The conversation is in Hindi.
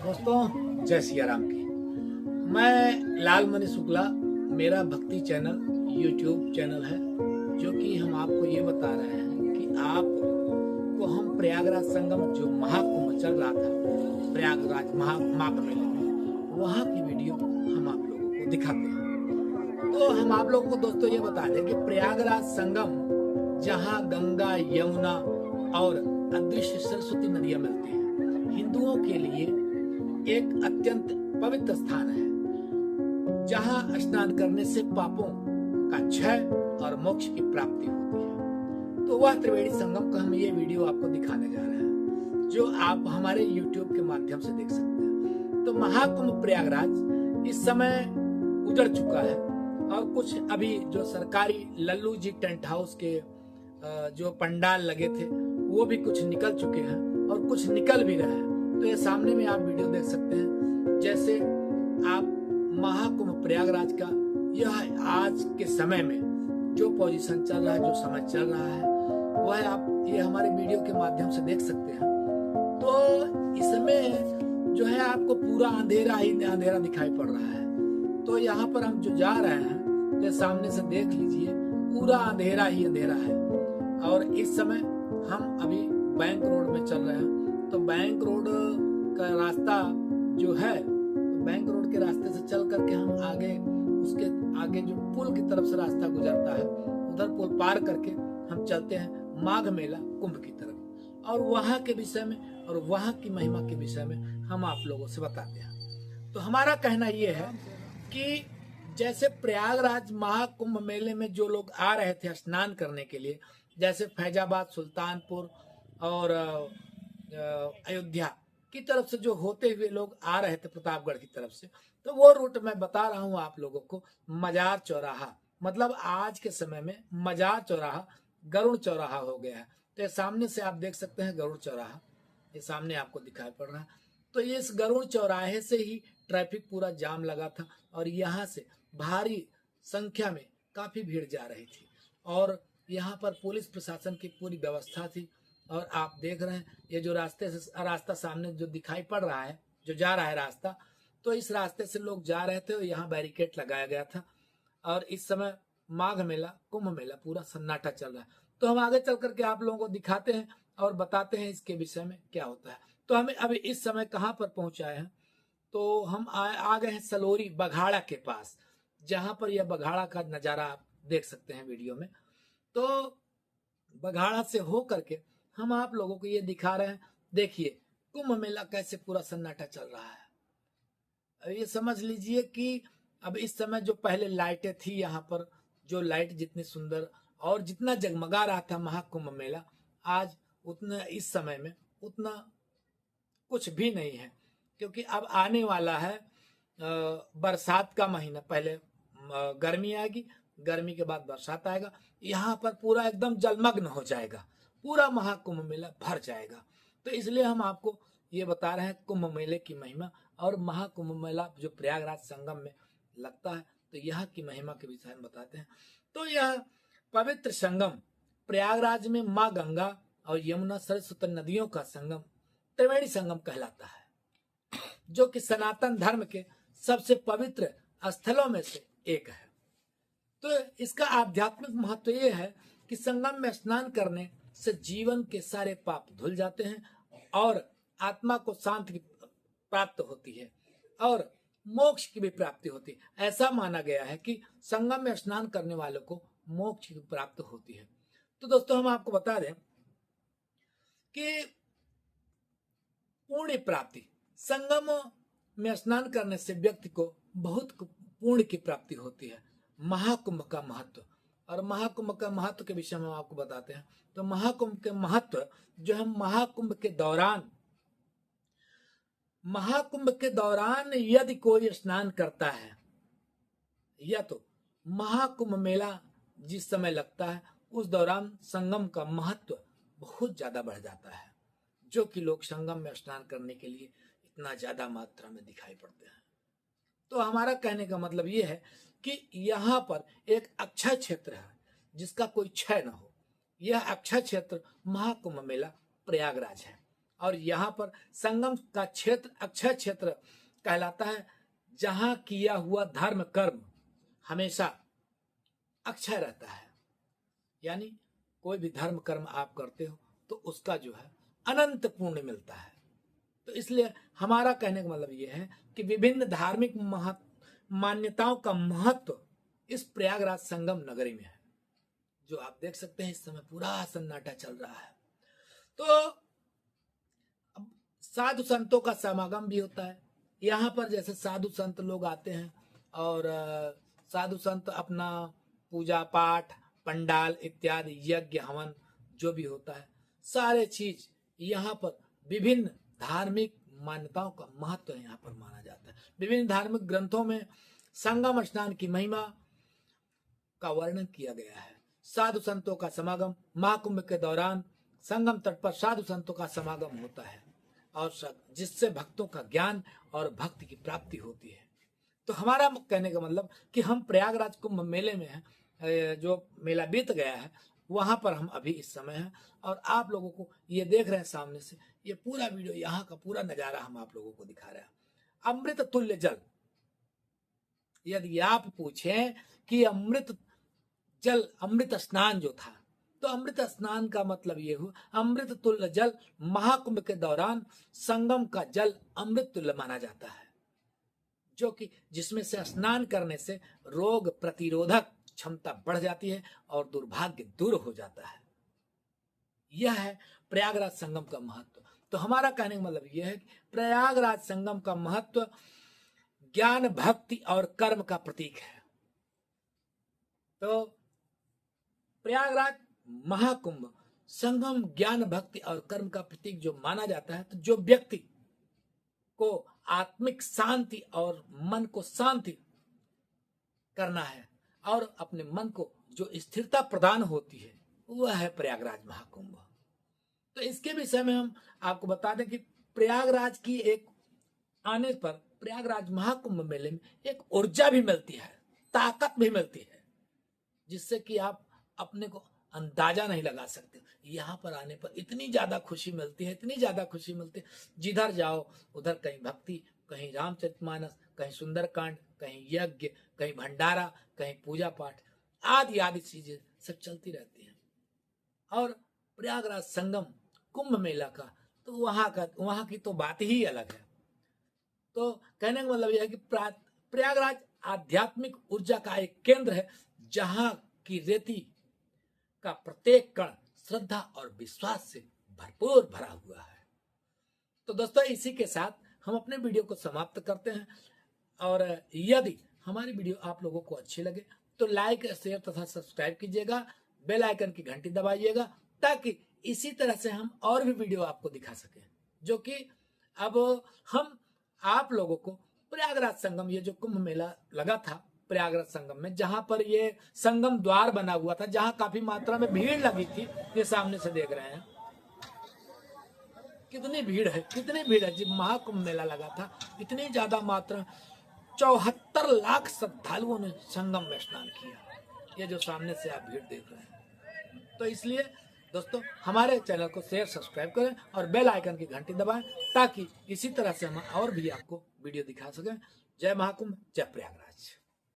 दोस्तों जय सिया राम की। मैं लाल मणि शुक्ला, मेरा भक्ति चैनल यूट्यूब चैनल है, जो कि हम आपको ये बता रहे हैं कि आपको हम प्रयागराज संगम जो महाकुंभ चल रहा था, प्रयागराज माघ मेले में, वहाँ की वीडियो हम आप लोगों को दिखाते हैं। तो हम आप लोगों को दोस्तों ये बता दें कि प्रयागराज संगम, जहाँ गंगा, यमुना और अदृश्य सरस्वती नदियां मिलती हैं, हिंदुओं के लिए एक अत्यंत पवित्र स्थान है, जहां स्नान करने से पापों का क्षय और मोक्ष की प्राप्ति होती है। तो वह त्रिवेणी संगम का हम ये वीडियो आपको दिखाने जा रहे हैं, जो आप हमारे YouTube के माध्यम से देख सकते हैं। तो महाकुंभ प्रयागराज इस समय उजड़ चुका है, और कुछ अभी जो सरकारी लल्लू जी टेंट हाउस के जो पंडाल लगे थे, वो भी कुछ निकल चुके हैं और कुछ निकल भी रहे हैं। तो ये सामने में आप वीडियो देख सकते हैं, जैसे आप महाकुंभ प्रयागराज का यह आज के समय में जो पोजीशन चल रहा है, जो समय चल रहा है, वह आप ये हमारे वीडियो के माध्यम से देख सकते हैं। तो इसमें जो है आपको पूरा अंधेरा ही अंधेरा दिखाई पड़ रहा है। तो यहाँ पर हम जो जा रहे हैं, तो सामने से देख लीजिए, पूरा अंधेरा ही अंधेरा है। और इस समय हम अभी बैंक रोड में चल रहे हैं। तो बैंक रोड का रास्ता जो है, तो बैंक रोड के रास्ते से चल करके हम आगे, उसके आगे जो पुल की तरफ से रास्ता गुजरता है, उधर पुल पार करके हम चलते हैं माघ मेला कुंभ की तरफ, और वहां के विषय में और वहां की महिमा के विषय में हम आप लोगों से बताते हैं। तो हमारा कहना यह है कि जैसे प्रयागराज महाकुंभ मेले में जो लोग आ रहे थे स्नान करने के लिए, जैसे फैजाबाद, सुल्तानपुर और अयोध्या की तरफ से जो होते हुए लोग आ रहे थे प्रतापगढ़ की तरफ से, तो वो रूट मैं बता रहा हूँ आप लोगों को। मजार चौराहा, मतलब आज के समय में मजार चौराहा गरुड़ चौराहा हो गया है। तो सामने से आप देख सकते हैं गरुड़ चौराहा, ये सामने आपको दिखाई पड़ रहा है। तो इस गरुड़ चौराहे से ही ट्रैफिक पूरा जाम लगा था, और यहाँ से भारी संख्या में काफी भीड़ जा रही थी, और यहाँ पर पुलिस प्रशासन की पूरी व्यवस्था थी। और आप देख रहे हैं ये जो रास्ता सामने जो दिखाई पड़ रहा है, जो जा रहा है रास्ता, तो इस रास्ते से लोग जा रहे थे, और यहाँ बैरिकेड लगाया गया था। और इस समय माघ मेला, कुंभ मेला पूरा सन्नाटा चल रहा है। तो हम आगे चल करके आप लोगों को दिखाते हैं और बताते हैं इसके विषय में क्या होता है। तो हमें अभी इस समय कहाँ पर पहुंचाए हैं, तो हम आ गए हैं सलोरी बघाड़ा के पास, जहां पर यह बघाड़ा का नजारा आप देख सकते हैं वीडियो में। तो बघाड़ा से हो करके हम आप लोगों को ये दिखा रहे हैं, देखिए कुंभ मेला कैसे पूरा सन्नाटा चल रहा है। अब ये समझ लीजिए कि अब इस समय जो पहले लाइटें थी यहाँ पर, जो लाइट जितनी सुंदर और जितना जगमगा रहा था महाकुंभ मेला, आज उतना इस समय में उतना कुछ भी नहीं है। क्योंकि अब आने वाला है बरसात का महीना, पहले गर्मी आएगी, गर्मी के बाद बरसात आएगा, यहाँ पर पूरा एकदम जलमग्न हो जाएगा, पूरा महाकुंभ मेला भर जाएगा। तो इसलिए हम आपको ये बता रहे हैं कुंभ मेले की महिमा, और महाकुंभ मेला जो प्रयागराज संगम में लगता है, तो यहाँ की महिमा के विषय में बताते हैं। तो यह पवित्र संगम प्रयागराज में माँ गंगा और यमुना सरस्वती नदियों का संगम त्रिवेणी संगम कहलाता है, जो कि सनातन धर्म के सबसे पवित्र स्थलों में से एक है। तो इसका आध्यात्मिक महत्व यह है कि संगम में स्नान करने से जीवन के सारे पाप धुल जाते हैं, और आत्मा को शांति प्राप्त होती है, और मोक्ष की भी प्राप्ति होती है। ऐसा माना गया है कि संगम में स्नान करने वालों को मोक्ष की प्राप्त होती है। तो दोस्तों हम आपको बता दें कि पुण्य प्राप्ति, संगम में स्नान करने से व्यक्ति को बहुत पुण्य की प्राप्ति होती है। महाकुंभ का महत्व, और महाकुंभ का महत्व के विषय में हम आपको बताते हैं। तो महाकुंभ के महत्व जो है, महाकुंभ के दौरान यदि कोई स्नान करता है, या तो महाकुंभ मेला जिस समय लगता है उस दौरान संगम का महत्व बहुत ज्यादा बढ़ जाता है, जो कि लोग संगम में स्नान करने के लिए इतना ज्यादा मात्रा में दिखाई पड़ते हैं। तो हमारा कहने का मतलब ये है कि यहाँ पर एक अक्षय क्षेत्र है जिसका कोई क्षय न हो। यह अक्षय क्षेत्र महाकुंभ मेला प्रयागराज है, और यहाँ पर संगम का क्षेत्र अक्षय क्षेत्र कहलाता है, जहां किया हुआ धर्म कर्म हमेशा अक्षय रहता है। यानी कोई भी धर्म कर्म आप करते हो तो उसका जो है अनंत पुण्य मिलता है। तो इसलिए हमारा कहने का मतलब ये है कि विभिन्न धार्मिक मान्यताओं का महत्व इस प्रयागराज संगम नगरी में है, जो आप देख सकते हैं इस समय पूरा सन्नाटा चल रहा है। तो अब साधु संतों का समागम भी होता है यहाँ पर। जैसे साधु संत लोग आते हैं और साधु संत अपना पूजा पाठ पंडाल इत्यादि यज्ञ हवन जो भी होता है सारे चीज यहाँ पर विभिन्न धार्मिक मान्यताओं का महत्व यहाँ पर माना जाता है। विभिन्न धार्मिक ग्रंथों में संगम स्नान की महिमा का वर्णन किया गया है। साधु संतों का समागम, महाकुंभ के दौरान संगम तट पर साधु संतों का समागम होता है और जिससे भक्तों का ज्ञान और भक्ति की प्राप्ति होती है। तो हमारा कहने का मतलब कि हम प्रयागराज कुंभ मेले में हैं, जो मेला बीत गया है वहां पर हम अभी इस समय हैं और आप लोगों को ये देख रहे हैं सामने से, ये पूरा वीडियो यहाँ का पूरा नजारा हम आप लोगों को दिखा रहे हैं। अमृत तुल्य जल, यदि आप पूछें कि अमृत जल अमृत स्नान जो था, तो अमृत स्नान का मतलब ये हुआ अमृत तुल्य जल महाकुंभ के दौरान संगम का जल अमृत तुल्य माना जाता है, जो कि जिसमें से स्नान करने से रोग प्रतिरोधक क्षमता बढ़ जाती है और दुर्भाग्य दूर हो जाता है। यह है प्रयागराज संगम का महत्व। तो हमारा कहने का मतलब यह है कि प्रयागराज संगम का महत्व ज्ञान भक्ति और कर्म का प्रतीक है। तो प्रयागराज महाकुंभ संगम ज्ञान भक्ति और कर्म का प्रतीक जो माना जाता है, तो जो व्यक्ति को आत्मिक शांति और मन को शांति करना है और अपने मन को जो स्थिरता प्रदान होती है वह है प्रयागराज महाकुंभ। तो इसके विषय में हम आपको बता दें कि प्रयागराज की एक आने पर प्रयागराज महाकुंभ मेले में एक ऊर्जा भी मिलती है, ताकत भी मिलती है, जिससे कि आप अपने को अंदाजा नहीं लगा सकते। यहाँ पर आने पर इतनी ज्यादा खुशी मिलती है, इतनी ज्यादा खुशी मिलती है, जिधर जाओ उधर कहीं भक्ति, कहीं रामचरितमानस, कहीं सुंदरकांड, कहीं यज्ञ, कहीं भंडारा, कहीं पूजा पाठ आदि आदि चीजें सब चलती रहती हैं। और प्रयागराज संगम कुंभ मेला का तो वहां की तो बात ही अलग है। तो कहने का मतलब यह है कि प्रयागराज आध्यात्मिक ऊर्जा का एक केंद्र है, जहां की रेती का प्रत्येक कण श्रद्धा और विश्वास से भरपूर भरा हुआ है। तो दोस्तों इसी के साथ हम अपने वीडियो को समाप्त करते हैं। और यदि हमारी वीडियो आप लोगों को अच्छी लगे तो लाइक शेयर तथा सब्सक्राइब कीजिएगा, बेल आइकन की घंटी दबाइएगा, ताकि इसी तरह से हम और भी वीडियो आपको दिखा सकें, जो कि अब हम आप लोगों को प्रयागराज संगम, ये जो कुंभ मेला लगा था प्रयागराज संगम में, जहां पर ये संगम द्वार बना हुआ था, जहां काफी मात्रा में भीड़ लगी थी, ये सामने से देख रहे हैं कितनी भीड़ है, कितनी भीड़ है। जब महाकुंभ मेला लगा था इतनी ज्यादा मात्रा 74 लाख श्रद्धालुओं ने संगम में स्नान किया, ये जो सामने से आप भीड़ देख रहे हैं। तो इसलिए दोस्तों हमारे चैनल को शेयर सब्सक्राइब करें और बेल आइकन की घंटी दबाएं, ताकि इसी तरह से हम और भी आपको वीडियो दिखा सकें। जय महाकुंभ, जय प्रयागराज।